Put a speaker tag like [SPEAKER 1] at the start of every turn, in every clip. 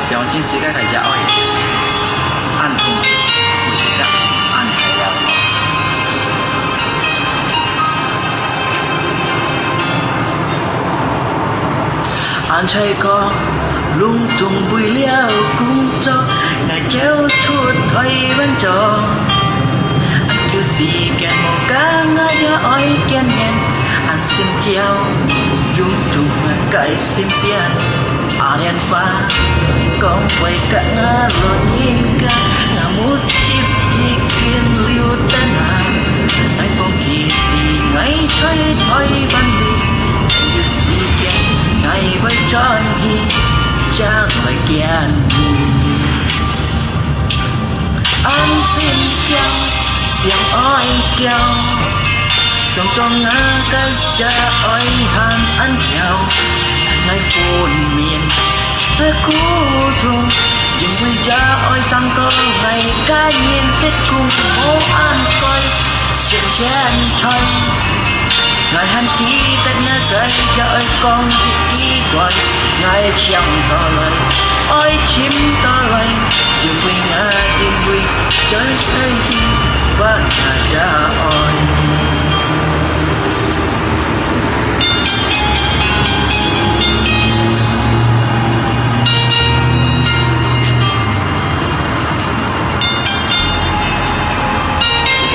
[SPEAKER 1] 想进时间係入去，按通唔時間按係了。anh trai có lung tung bùi liao cũng cho ngày treo chuột thôi vẫn cho anh kêu gì kèn một cá ngã nhớ oi kèn hẹn anh xin treo dung trùng mà cậy xin tiền đèn pha con quay cả ngã lo nhìn cả ngã mút chip chỉ kiên lưu tên hàng anh con kia thì ngày chơi thôi ban đi kêu gì kèn ngày với tròn đi cha phải kiên đi anh xin chào tiếng oi kêu sống trong ngã cái cha oi hàng anh chào ngày phồn miền với cú thùng dùng quy cha oi sang câu ngày cái nhìn xích cùng phố an coi trên chén thôi ngày hắn chỉ tất nhớ cái cha ơi con đi gọi ngày chẳng tỏ lời ôi chim tỏ lời dùng quy ngã dùng quy chơi thấy gì và cha ơi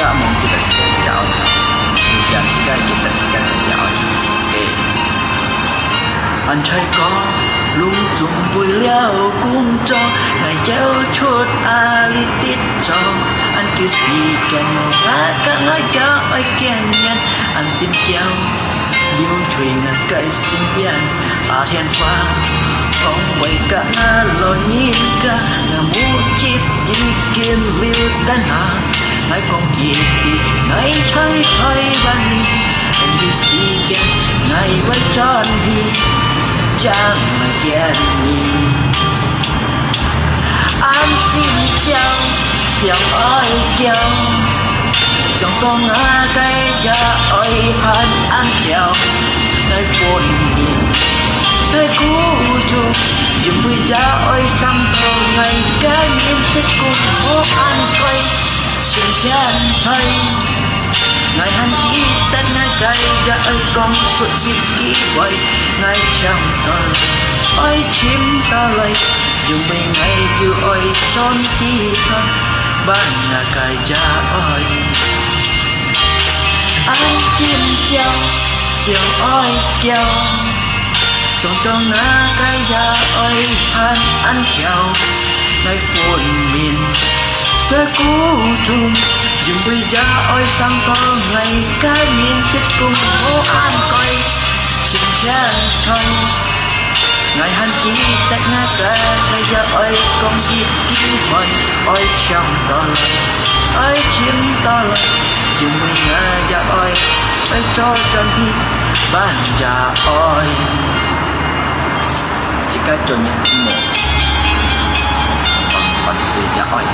[SPEAKER 1] mong kita sekali jauh hujan sekali kita sekali jauh anh trai có lung tung bùi liao cũng cho ngày treo chuột ali tít cho anh kêu gì kèn ngã các ngã cho ơi kèn nhân anh xin chào liêu thủy ngàn cây xin biên thiên pha con quay cả ngã lo nhìn cả ngã mũ chip đi kiên liêu tên hàng ngày con gì ngày chơi thôi ban đi anh kêu gì kèn ngày vẫn tròn đi chẳng mà kèn đi anh xin chào tiếng ơi kêu sống con ngã cây cha ơi hắn ăn kẹo ngày phồn miền ngày cũ trùng dùng quy cha ơi sang thơ ngày cái nhìn xích cùng phố ăn quay trên chén thay ngày hắn chỉ tên ngày cây cha ơi con suốt dịp kỹ quay ngày chẳng tờ ơi chim ta lời dùng quy ngày kêu ơi son tí thân ban là cây cha ơi anh xin chào tiếng oi kêu sống trong ngã cái cha ơi hắn ăn kẹo ngày phồn miền với cú trùng dùng quy cha ơi sang con ngày cái nhìn xích cùng phố an coi xin chén thôi ngày hắn chỉ tách ngã cái cha ơi con dịp kỹ hỏi ôi trong tỏ lời ôi chim tỏ lời dùng quy ngã cha ơi ôi cho chân đi ban cha ơi chỉ có cho những một phần từ cha ơi